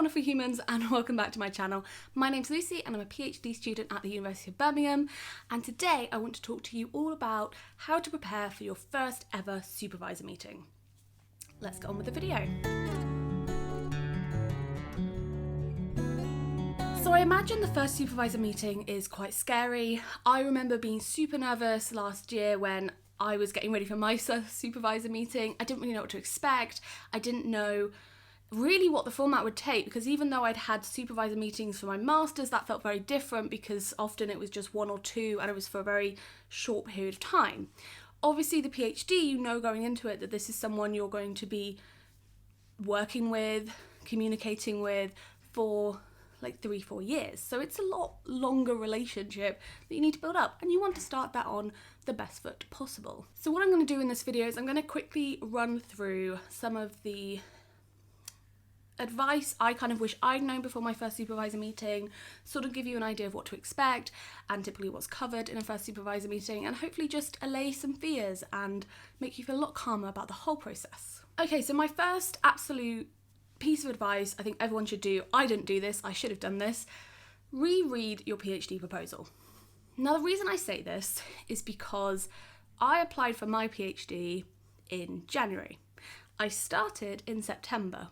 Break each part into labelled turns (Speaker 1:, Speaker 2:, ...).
Speaker 1: wonderful humans, and welcome back to my channel. My name's Lucy and I'm a PhD student at the University of Birmingham, and today I want to talk to you all about how to prepare for your first ever supervisor meeting. Let's get on with the video. So I imagine the first supervisor meeting is quite scary. I remember being super nervous last year when I was getting ready for my supervisor meeting. I didn't really know what to expect. I didn't know really what the format would take, because even though I'd had supervisor meetings for my masters, that felt very different because often it was just one or two and it was for a very short period of time. Obviously the PhD, you know going into it that this is someone you're going to be working with, communicating with for like 3-4 years. So it's a lot longer relationship that you need to build up, and you want to start that on the best foot possible. So what I'm going to do in this video is I'm going to quickly run through some of the advice I kind of wish I'd known before my first supervisor meeting, sort of give you an idea of what to expect and typically what's covered in a first supervisor meeting, and hopefully just allay some fears and make you feel a lot calmer about the whole process. Okay, so my first absolute piece of advice I think everyone should do, I didn't do this, I should have done this: reread your PhD proposal. Now the reason I say this is because I applied for my PhD in January. I started in September.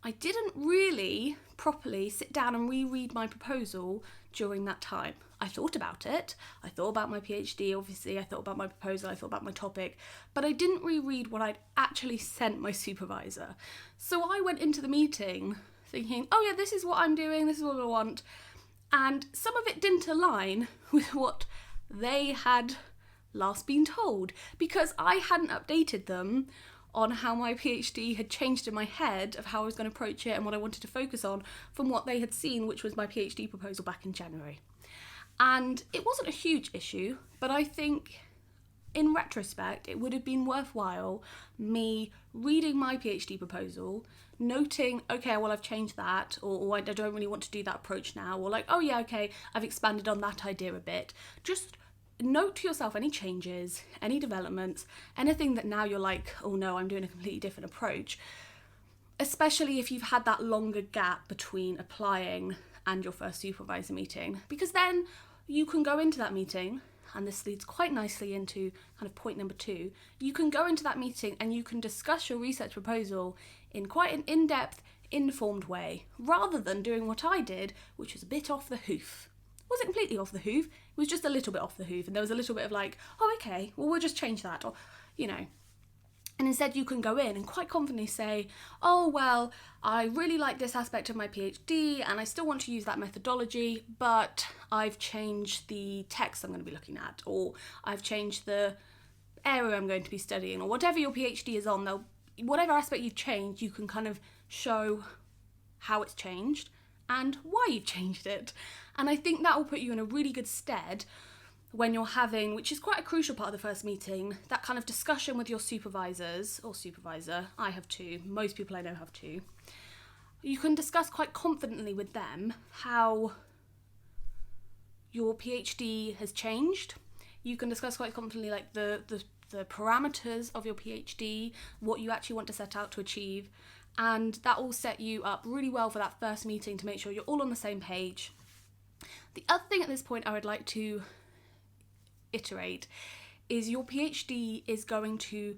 Speaker 1: I didn't really properly sit down and reread my proposal during that time. I thought about it, I thought about my PhD, obviously, I thought about my proposal, I thought about my topic, but I didn't reread what I'd actually sent my supervisor. So I went into the meeting thinking, oh yeah, this is what I'm doing, this is what I want, and some of it didn't align with what they had last been told, because I hadn't updated them on how my PhD had changed in my head of how I was going to approach it and what I wanted to focus on from what they had seen, which was my PhD proposal back in January. And it wasn't a huge issue, but I think in retrospect it would have been worthwhile me reading my PhD proposal, noting, okay, well I've changed that, or I don't really want to do that approach now, or like, oh yeah, okay, I've expanded on that idea a bit. Just note to yourself any changes, any developments, anything that now you're like, oh no, I'm doing a completely different approach, especially if you've had that longer gap between applying and your first supervisor meeting, because then you can go into that meeting, and this leads quite nicely into kind of point number 2, you can go into that meeting and you can discuss your research proposal in quite an in-depth, informed way, rather than doing what I did, which was a bit off the hoof. It wasn't completely off the hoof, it was just a little bit off the hoof, and there was a little bit of like, oh okay, well we'll just change that, or you know. And instead you can go in and quite confidently say, oh well, I really like this aspect of my PhD and I still want to use that methodology, but I've changed the text I'm going to be looking at, or I've changed the area I'm going to be studying, or whatever your PhD is on, whatever aspect you've changed, you can kind of show how it's changed and why you've changed it. And I think that will put you in a really good stead when you're having, which is quite a crucial part of the first meeting, that kind of discussion with your supervisors, or supervisor. I have 2, most people I know have 2. You can discuss quite confidently with them how your PhD has changed. You can discuss quite confidently like the parameters of your PhD, what you actually want to set out to achieve, and that will set you up really well for that first meeting to make sure you're all on the same page. The other thing at this point I would like to iterate is your PhD is going to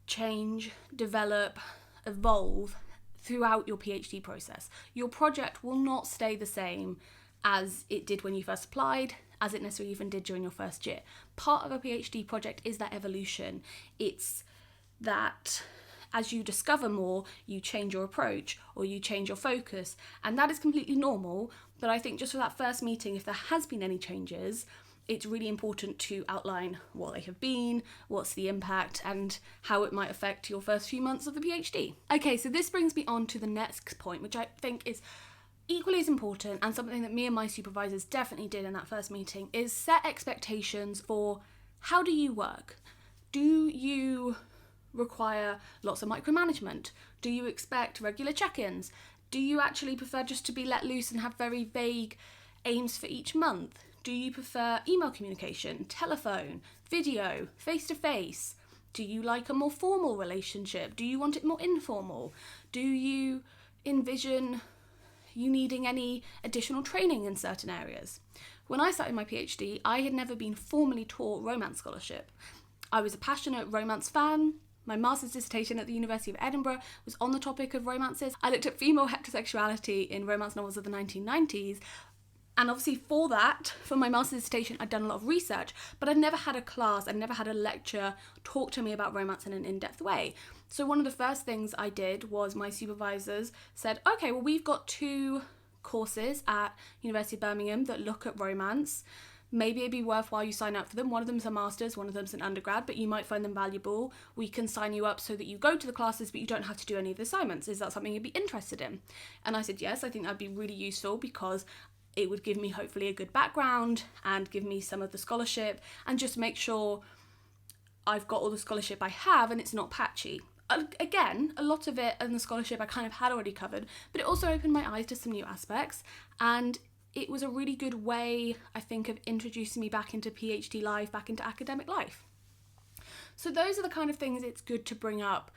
Speaker 1: change, develop, evolve throughout your PhD process. Your project will not stay the same as it did when you first applied, as it necessarily even did during your first year. Part of a PhD project is that evolution. It's that as you discover more, you change your approach or you change your focus, and that is completely normal. But I think just for that first meeting, if there has been any changes, it's really important to outline what they have been, what's the impact, and how it might affect your first few months of the PhD. Okay, so this brings me on to the next point, which I think is equally as important, and something that me and my supervisors definitely did in that first meeting, is set expectations for how do you work. Do you require lots of micromanagement? Do you expect regular check-ins? Do you actually prefer just to be let loose and have very vague aims for each month? Do you prefer email communication, telephone, video, face-to-face? Do you like a more formal relationship? Do you want it more informal? Do you envision you needing any additional training in certain areas. When I started my PhD, I had never been formally taught romance scholarship. I was a passionate romance fan. My master's dissertation at the University of Edinburgh was on the topic of romances. I looked at female heterosexuality in romance novels of the 1990s. And obviously for my master's dissertation, I'd done a lot of research, but I'd never had a class, I'd never had a lecture talk to me about romance in an in-depth way. So one of the first things I did was my supervisors said, okay, well, we've got 2 courses at University of Birmingham that look at romance. Maybe it'd be worthwhile you sign up for them. One of them's a master's, one of them's an undergrad, but you might find them valuable. We can sign you up so that you go to the classes, but you don't have to do any of the assignments. Is that something you'd be interested in? And I said, yes, I think that'd be really useful because it would give me hopefully a good background and give me some of the scholarship and just make sure I've got all the scholarship I have and it's not patchy. Again, a lot of it and the scholarship I kind of had already covered, but it also opened my eyes to some new aspects, and it was a really good way, I think, of introducing me back into PhD life, back into academic life. So those are the kind of things it's good to bring up,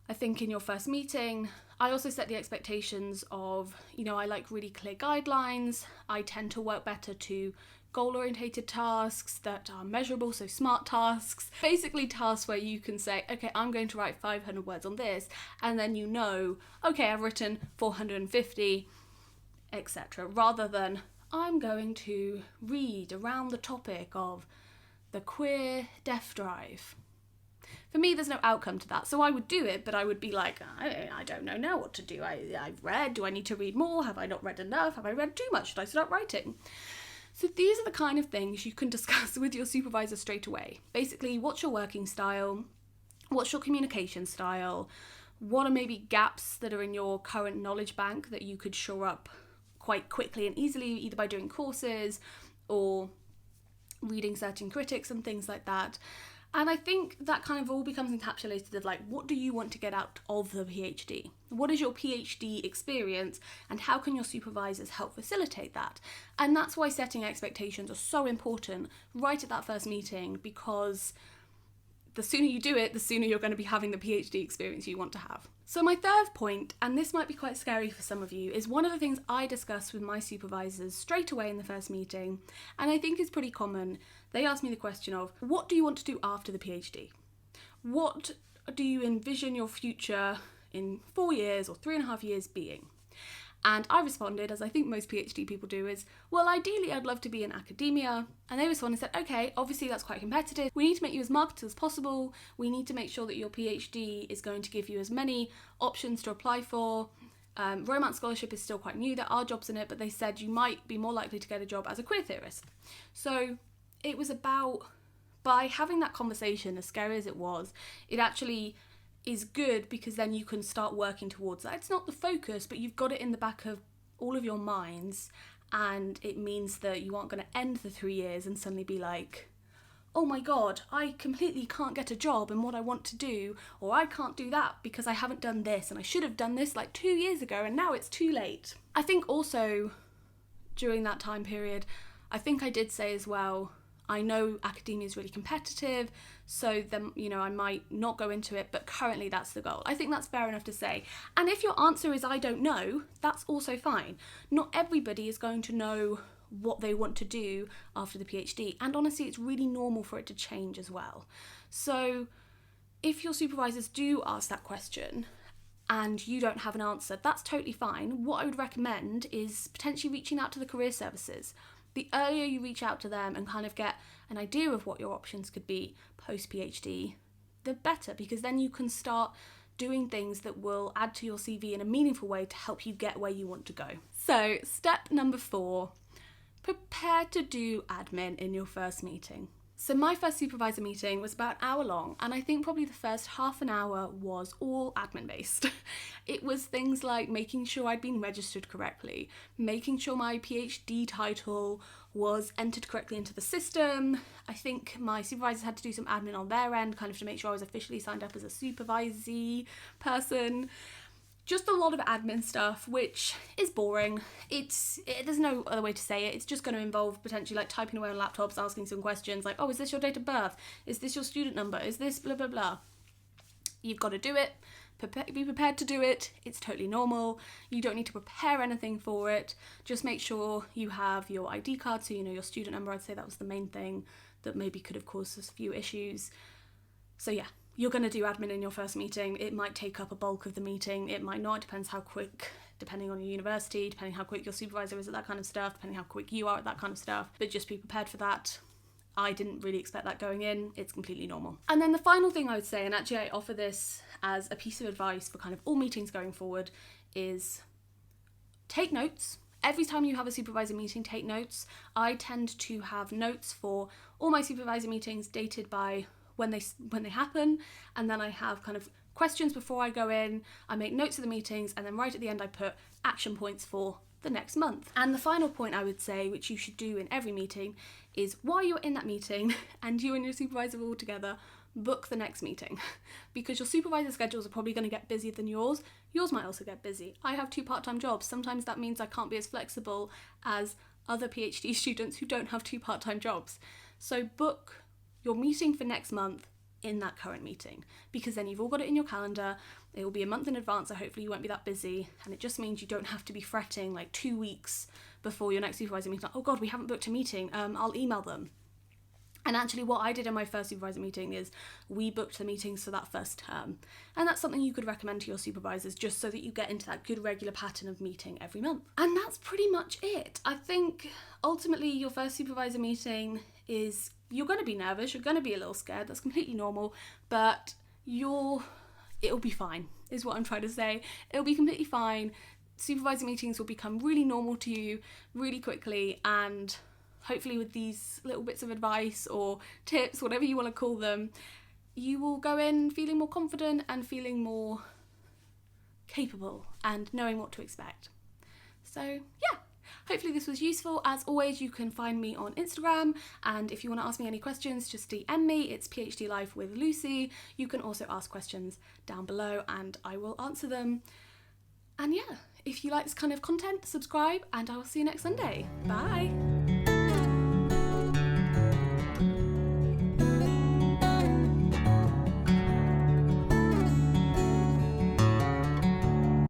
Speaker 1: I think, in your first meeting. I also set the expectations of, I like really clear guidelines. I tend to work better to goal-orientated tasks that are measurable, so SMART tasks. Basically tasks where you can say, okay, I'm going to write 500 words on this, and then okay, I've written 450, etc. Rather than, I'm going to read around the topic of the queer death drive. For me, there's no outcome to that. So I would do it, but I would be like, I don't know now what to do. I've read. Do I need to read more? Have I not read enough? Have I read too much? Should I start writing? So these are the kind of things you can discuss with your supervisor straight away. Basically, what's your working style? What's your communication style? What are maybe gaps that are in your current knowledge bank that you could shore up quite quickly and easily, either by doing courses or reading certain critics and things like that. And I think that kind of all becomes encapsulated of what do you want to get out of the PhD? What is your PhD experience and how can your supervisors help facilitate that? And that's why setting expectations are so important right at that first meeting, because the sooner you do it, the sooner you're going to be having the PhD experience you want to have. So my third point, and this might be quite scary for some of you, is one of the things I discuss with my supervisors straight away in the first meeting, and I think is pretty common. They ask me the question of, what do you want to do after the PhD? What do you envision your future in 4 years or 3.5 years being? And I responded, as I think most PhD people do, is, well, ideally I'd love to be in academia. And they responded and said, okay, obviously that's quite competitive. We need to make you as marketable as possible. We need to make sure that your PhD is going to give you as many options to apply for. Romance scholarship is still quite new. There are jobs in it, but they said you might be more likely to get a job as a queer theorist. So it was about, by having that conversation, as scary as it was, it actually is good because then you can start working towards that. It's not the focus, but you've got it in the back of all of your minds, and it means that you aren't going to end the 3 years and suddenly be like, oh my god, I completely can't get a job in what I want to do, or I can't do that because I haven't done this and I should have done this 2 years ago and now it's too late. I think also during that time period, I think I did say as well, I know academia is really competitive, so then, I might not go into it, but currently that's the goal. I think that's fair enough to say. And if your answer is I don't know, that's also fine. Not everybody is going to know what they want to do after the PhD, and honestly, it's really normal for it to change as well. So if your supervisors do ask that question and you don't have an answer, that's totally fine. What I would recommend is potentially reaching out to the career services. The earlier you reach out to them and kind of get an idea of what your options could be post-PhD, the better, because then you can start doing things that will add to your CV in a meaningful way to help you get where you want to go. So, step number 4, prepare to do admin in your first meeting. So my first supervisor meeting was about an hour long, and I think probably the first half an hour was all admin based. It was things like making sure I'd been registered correctly, making sure my PhD title was entered correctly into the system. I think my supervisors had to do some admin on their end, kind of to make sure I was officially signed up as a supervisee person. Just a lot of admin stuff, which is boring. There's no other way to say it. It's just going to involve potentially typing away on laptops, asking some questions like, oh, is this your date of birth? Is this your student number? Is this blah, blah, blah? You've got to do it. be prepared to do it. It's totally normal. You don't need to prepare anything for it. Just make sure you have your ID card, so you know your student number. I'd say that was the main thing that maybe could have caused us a few issues. So yeah, you're going to do admin in your first meeting. It might take up a bulk of the meeting. It might not. It depends how quick, depending on your university, depending how quick your supervisor is at that kind of stuff, depending how quick you are at that kind of stuff. But just be prepared for that. I didn't really expect that going in. It's completely normal. And then the final thing I would say, and actually I offer this as a piece of advice for kind of all meetings going forward, is take notes. Every time you have a supervisor meeting, take notes. I tend to have notes for all my supervisor meetings dated by when they happen, and then I have kind of questions before I go in. I make notes of the meetings, and then right at the end I put action points for the next month. And the final point I would say, which you should do in every meeting, is while you're in that meeting and you and your supervisor are all together, book the next meeting, because your supervisor schedules are probably going to get busier than yours. Yours might also get busy. I have 2 part-time jobs. Sometimes that means I can't be as flexible as other PhD students who don't have 2 part-time jobs. So book your meeting for next month in that current meeting, because then you've all got it in your calendar. It will be a month in advance, so hopefully you won't be that busy, and it just means you don't have to be fretting like 2 weeks before your next supervisor meeting, like, oh god, we haven't booked a meeting, I'll email them. And actually what I did in my first supervisor meeting is we booked the meetings for that first term, and that's something you could recommend to your supervisors, just so that you get into that good regular pattern of meeting every month. And that's pretty much it. I think ultimately your first supervisor meeting is, you're going to be nervous, you're going to be a little scared, that's completely normal, but it'll be fine, is what I'm trying to say. It'll be completely fine. Supervisor meetings will become really normal to you really quickly, and hopefully with these little bits of advice or tips, whatever you want to call them, you will go in feeling more confident and feeling more capable and knowing what to expect. So yeah, hopefully this was useful. As always, you can find me on Instagram, and if you want to ask me any questions, just DM me. It's PhD Life with Lucy. You can also ask questions down below and I will answer them. And yeah, if you like this kind of content, subscribe, and I will see you next Sunday. Bye.